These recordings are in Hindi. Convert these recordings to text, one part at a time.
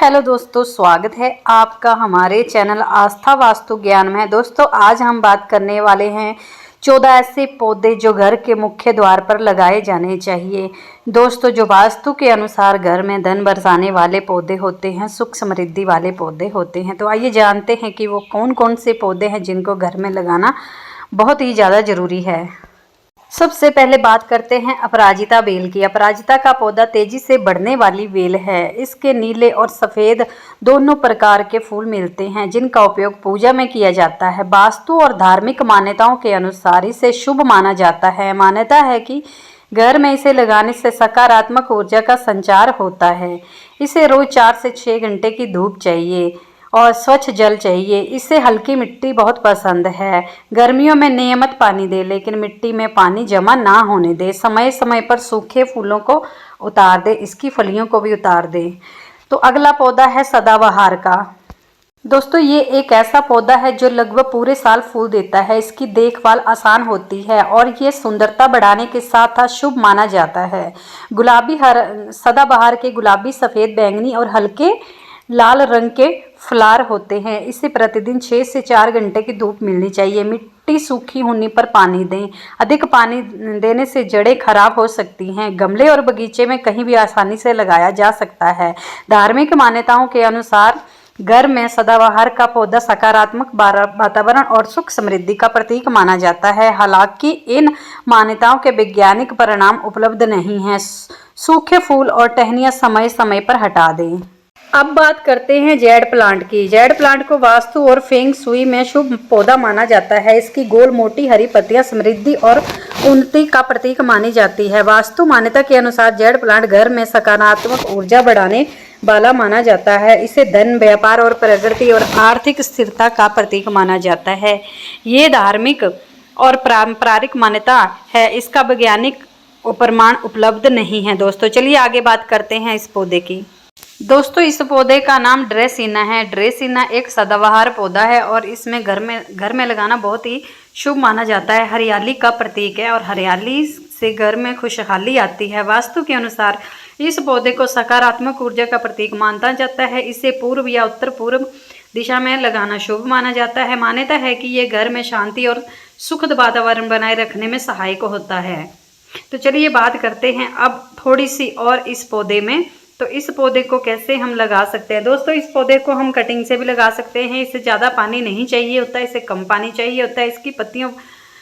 हेलो दोस्तों, स्वागत है आपका हमारे चैनल आस्था वास्तु ज्ञान में। दोस्तों, आज हम बात करने वाले हैं 14 ऐसे पौधे जो घर के मुख्य द्वार पर लगाए जाने चाहिए। दोस्तों, जो वास्तु के अनुसार घर में धन बरसाने वाले पौधे होते हैं, सुख समृद्धि वाले पौधे होते हैं। तो आइए जानते हैं कि वो कौन कौन से पौधे हैं जिनको घर में लगाना बहुत ही ज़्यादा ज़रूरी है। सबसे पहले बात करते हैं अपराजिता बेल की। अपराजिता का पौधा तेजी से बढ़ने वाली बेल है। इसके नीले और सफ़ेद दोनों प्रकार के फूल मिलते हैं जिनका उपयोग पूजा में किया जाता है। वास्तु और धार्मिक मान्यताओं के अनुसार इसे शुभ माना जाता है। मान्यता है कि घर में इसे लगाने से सकारात्मक ऊर्जा का संचार होता है। इसे रोज 4 से 6 घंटे की धूप चाहिए और स्वच्छ जल चाहिए। इसे हल्की मिट्टी बहुत पसंद है। गर्मियों में नियमित पानी दे, लेकिन मिट्टी में पानी जमा ना होने दे। समय समय पर सूखे फूलों को उतार दे, इसकी फलियों को भी उतार दे। तो अगला पौधा है सदाबहार का। दोस्तों, ये एक ऐसा पौधा है जो लगभग पूरे साल फूल देता है। इसकी देखभाल आसान होती है और ये सुंदरता बढ़ाने के साथ साथ शुभ माना जाता है। गुलाबी सदाबहार के गुलाबी, सफ़ेद, बैंगनी और हल्के लाल रंग के फ्लावर होते हैं। इसे प्रतिदिन 6 से 4 घंटे की धूप मिलनी चाहिए। मिट्टी सूखी होने पर पानी दें। अधिक पानी देने से जड़ें खराब हो सकती हैं। गमले और बगीचे में कहीं भी आसानी से लगाया जा सकता है। धार्मिक मान्यताओं के अनुसार घर में सदाबहार का पौधा सकारात्मक वातावरण और सुख समृद्धि का प्रतीक माना जाता है। हालांकि इन मान्यताओं के वैज्ञानिक परिणाम उपलब्ध नहीं हैं। सूखे फूल और टहनियाँ समय समय पर हटा दें। अब बात करते हैं जेड प्लांट की। जेड प्लांट को वास्तु और फेंग शुई में शुभ पौधा माना जाता है। इसकी गोल मोटी हरी पत्तियां समृद्धि और उन्नति का प्रतीक मानी जाती है। वास्तु मान्यता के अनुसार जेड प्लांट घर में सकारात्मक ऊर्जा बढ़ाने वाला माना जाता है। इसे धन, व्यापार और प्रगति और आर्थिक स्थिरता का प्रतीक माना जाता है। ये धार्मिक और पारंपरिक मान्यता है। इसका वैज्ञानिक प्रमाण उपलब्ध नहीं है। दोस्तों, चलिए आगे बात करते हैं इस पौधे की। दोस्तों, इस पौधे का नाम ड्रेसीना है। ड्रेसीना एक सदाबहार पौधा है और इसमें घर में लगाना बहुत ही शुभ माना जाता है। हरियाली का प्रतीक है और हरियाली से घर में खुशहाली आती है। वास्तु के अनुसार इस पौधे को सकारात्मक ऊर्जा का प्रतीक माना जाता है। इसे पूर्व या उत्तर पूर्व दिशा में लगाना शुभ माना जाता है। मान्यता है कि ये घर में शांति और सुखद वातावरण बनाए रखने में सहायक होता है। तो चलिए बात करते हैं अब थोड़ी सी और इस पौधे में। तो इस पौधे को कैसे हम लगा सकते हैं। दोस्तों, इस पौधे को हम कटिंग से भी लगा सकते हैं। इसे ज़्यादा पानी नहीं चाहिए होता है, इसे कम पानी चाहिए होता है। इसकी पत्तियां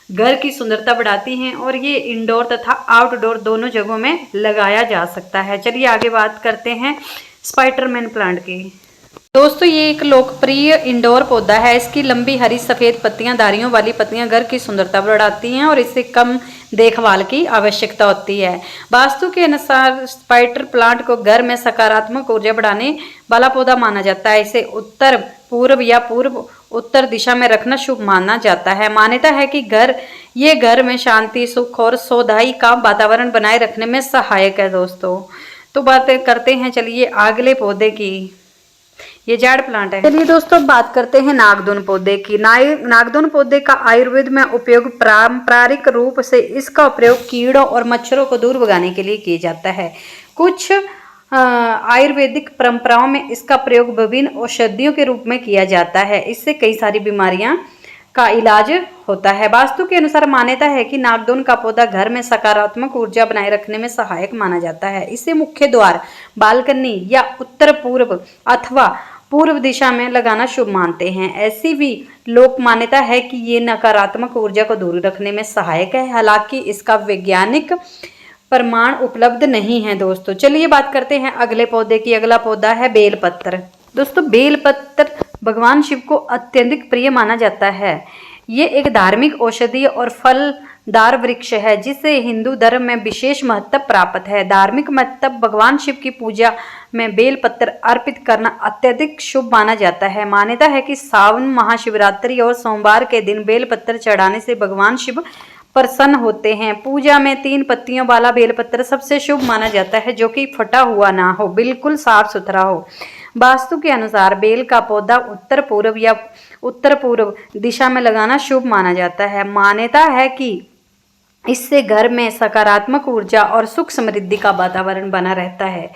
घर की सुंदरता बढ़ाती हैं और ये इंडोर तथा आउटडोर दोनों जगहों में लगाया जा सकता है। चलिए आगे बात करते हैं स्पाइडरमैन प्लांट की। दोस्तों, ये एक लोकप्रिय इंडोर पौधा है। इसकी लंबी हरी सफ़ेद पत्तियां, धारियों वाली पत्तियां घर की सुंदरता बढ़ाती हैं और इससे कम देखभाल की आवश्यकता होती है। वास्तु के अनुसार स्पाइडर प्लांट को घर में सकारात्मक ऊर्जा बढ़ाने वाला पौधा माना जाता है। इसे उत्तर पूर्व या पूर्व उत्तर दिशा में रखना शुभ माना जाता है। मान्यता है कि ये घर में शांति, सुख और सौधाई का वातावरण बनाए रखने में सहायक है। दोस्तों, तो बात करते हैं चलिए अगले पौधे की। ये जेड प्लांट है। चलिए दोस्तों, बात करते हैं नागदुन पौधे की। नागदुन पौधे का आयुर्वेद में उपयोग पारंपरिक रूप से इसका प्रयोग कीड़ों और मच्छरों को दूर भगाने के लिए किया जाता है। कुछ आयुर्वेदिक परंपराओं में इसका प्रयोग विभिन्न औषधियों के रूप में किया जाता है। इससे कई सारी बीमारियां का इलाज होता है। वास्तु के अनुसार मान्यता है कि नागदुन का पौधा घर में सकारात्मक ऊर्जा बनाए रखने में सहायक माना जाता है। इसे मुख्य द्वार, बालकनी या उत्तर पूर्व अथवा पूर्व दिशा में लगाना शुभ मानते हैं। ऐसी भी लोक मान्यता है कि ये नकारात्मक ऊर्जा को दूर रखने में सहायक है। हालांकि इसका वैज्ञानिक प्रमाण उपलब्ध नहीं है। दोस्तों, चलिए बात करते हैं अगले पौधे की। अगला पौधा है बेलपत्र। दोस्तों, बेलपत्र भगवान शिव को अत्यधिक प्रिय माना जाता है। ये एक धार्मिक औषधीय और फलदार वृक्ष है जिसे हिंदू धर्म में विशेष महत्व प्राप्त है। धार्मिक महत्व भगवान शिव की पूजा में बेलपत्र अर्पित करना अत्यधिक शुभ माना जाता है। मान्यता है कि सावन महाशिवरात्रि और सोमवार के दिन बेलपत्र चढ़ाने से भगवान शिव प्रसन्न होते हैं। पूजा में 3 पत्तियों वाला बेलपत्र सबसे शुभ माना जाता है, जो कि फटा हुआ ना हो, बिल्कुल साफ सुथरा हो। वास्तु के अनुसार बेल का पौधा उत्तर पूर्व या उत्तर पूर्व दिशा में लगाना शुभ माना जाता है। मान्यता है कि इससे घर में सकारात्मक ऊर्जा और सुख समृद्धि का वातावरण बना रहता है।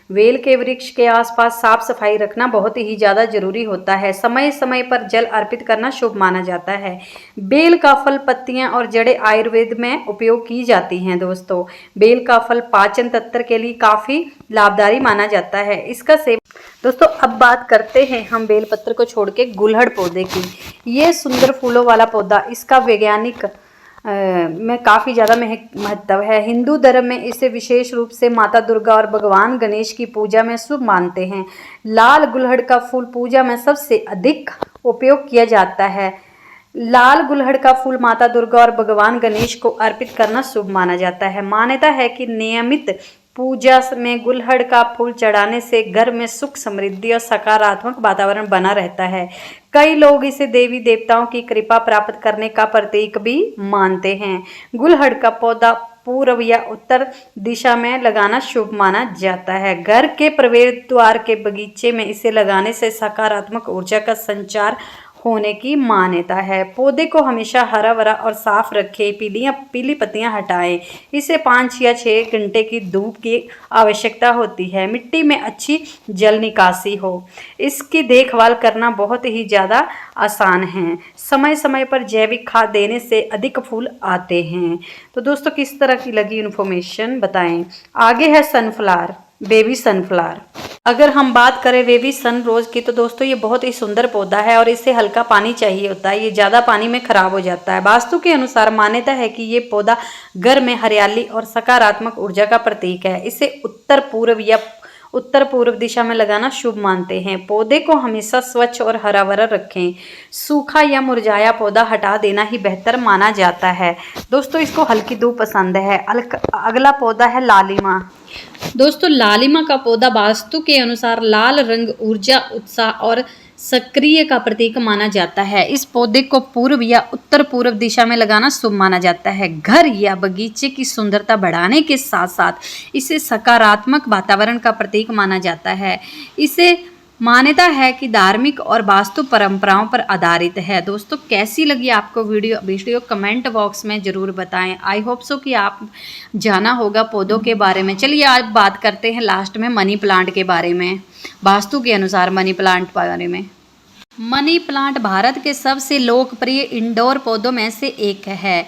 बेल के वृक्ष के आसपास साफ सफाई रखना बहुत ही ज़्यादा जरूरी होता है। समय समय पर जल अर्पित करना शुभ माना जाता है। बेल का फल, पत्तियां और जड़ें आयुर्वेद में उपयोग की जाती हैं। दोस्तों, बेल का फल पाचन तंत्र के लिए काफ़ी लाभकारी माना जाता है। इसका सेवन दोस्तों, अब बात करते हैं हम बेलपत्र को छोड़ के गुलहड़ पौधे की। ये सुंदर फूलों वाला पौधा, इसका वैज्ञानिक में काफ़ी ज़्यादा महत्व है। हिंदू धर्म में इसे विशेष रूप से माता दुर्गा और भगवान गणेश की पूजा में शुभ मानते हैं। लाल गुलहड़ का फूल पूजा में सबसे अधिक उपयोग किया जाता है। लाल गुलहड़ का फूल माता दुर्गा और भगवान गणेश को अर्पित करना शुभ माना जाता है। मान्यता है कि नियमित पूजा में गुलहड़ का फूल चढ़ाने से घर में सुख, समृद्धि और सकारात्मक वातावरण बना रहता है। कई लोग इसे देवी देवताओं की कृपा प्राप्त करने का प्रतीक भी मानते हैं। गुलहड़ का पौधा पूर्व या उत्तर दिशा में लगाना शुभ माना जाता है। घर के प्रवेश द्वार के बगीचे में इसे लगाने से सकारात्मक ऊर्जा का संचार होने की मान्यता है। पौधे को हमेशा हरा भरा और साफ रखें। पीली पत्तियां हटाएं। इसे 5 या 6 घंटे की धूप की आवश्यकता होती है। मिट्टी में अच्छी जल निकासी हो। इसकी देखभाल करना बहुत ही ज़्यादा आसान है। समय समय पर जैविक खाद देने से अधिक फूल आते हैं। तो दोस्तों, किस तरह की लगी इन्फॉर्मेशन बताएं। आगे है सनफ्लावर, बेबी सनफ्लावर। अगर हम बात करें बेबी सन रोज की, तो दोस्तों ये बहुत ही सुंदर पौधा है और इसे हल्का पानी चाहिए होता है। ये ज़्यादा पानी में खराब हो जाता है। वास्तु के अनुसार मान्यता है कि ये पौधा घर में हरियाली और सकारात्मक ऊर्जा का प्रतीक है। इसे उत्तर पूर्व या उत्तर पूर्व दिशा में लगाना शुभ मानते हैं। पौधे को हमेशा स्वच्छ और हरा भरा रखें। सूखा या मुरझाया पौधा हटा देना ही बेहतर माना जाता है। दोस्तों, इसको हल्की धूप पसंद है। अगला पौधा है लालिमा। दोस्तों, लालिमा का पौधा वास्तु के अनुसार लाल रंग ऊर्जा, उत्साह और सक्रिय का प्रतीक माना जाता है। इस पौधे को पूर्व या उत्तर पूर्व दिशा में लगाना शुभ माना जाता है। घर या बगीचे की सुंदरता बढ़ाने के साथ साथ इसे सकारात्मक वातावरण का प्रतीक माना जाता है। इसे मान्यता है कि धार्मिक और वास्तु परंपराओं पर आधारित है। दोस्तों, कैसी लगी आपको वीडियो कमेंट बॉक्स में ज़रूर बताएं। आई होप सो कि आप जाना होगा पौधों के बारे में। चलिए आज बात करते हैं लास्ट में मनी प्लांट के बारे में। वास्तु के अनुसार मनी प्लांट बारे में। मनी प्लांट भारत के सबसे लोकप्रिय इंडोर पौधों में से एक है।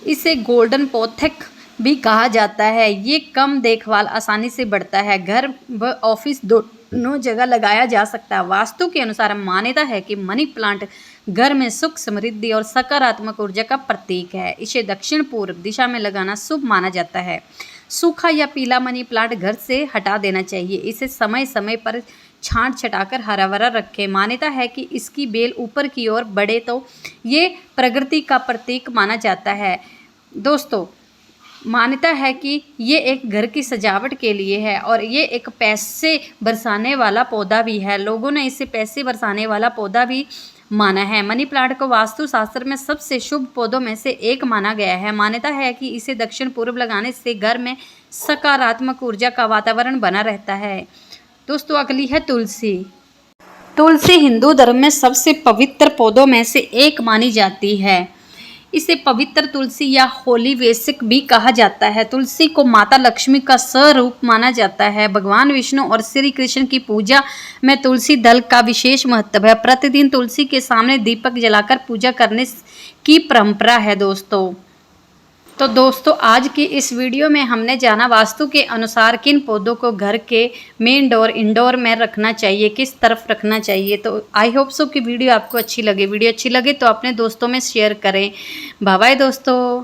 इसे गोल्डन पोथेक भी कहा जाता है। ये कम देखभाल, आसानी से बढ़ता है। घर व ऑफिस दोनों जगह लगाया जा सकता है। वास्तु के अनुसार मान्यता है कि मनी प्लांट घर में सुख, समृद्धि और सकारात्मक ऊर्जा का प्रतीक है। इसे दक्षिण पूर्व दिशा में लगाना शुभ माना जाता है। सूखा या पीला मनी प्लांट घर से हटा देना चाहिए। इसे समय समय पर छांट छटाकर हरा भरा रखें। मान्यता है कि इसकी बेल ऊपर की ओर बढ़े तो ये प्रकृति का प्रतीक माना जाता है। दोस्तों, मान्यता है कि ये एक घर की सजावट के लिए है और ये एक पैसे बरसाने वाला पौधा भी है। लोगों ने इसे पैसे बरसाने वाला पौधा भी माना है। मनी प्लांट को वास्तु शास्त्र में सबसे शुभ पौधों में से एक माना गया है। मान्यता है कि इसे दक्षिण पूर्व लगाने से घर में सकारात्मक ऊर्जा का वातावरण बना रहता है। दोस्तों, अगली है तुलसी। तुलसी हिंदू धर्म में सबसे पवित्र पौधों में से एक मानी जाती है। इसे पवित्र तुलसी या होली वेसिक भी कहा जाता है। तुलसी को माता लक्ष्मी का स्वरूप माना जाता है। भगवान विष्णु और श्री कृष्ण की पूजा में तुलसी दल का विशेष महत्व है। प्रतिदिन तुलसी के सामने दीपक जलाकर पूजा करने की परंपरा है। दोस्तों, आज की इस वीडियो में हमने जाना वास्तु के अनुसार किन पौधों को घर के मेन डोर, इंडोर में रखना चाहिए, किस तरफ रखना चाहिए। तो आई होप सो कि वीडियो आपको अच्छी लगे। वीडियो अच्छी लगे तो अपने दोस्तों में शेयर करें। बाय बाय दोस्तों।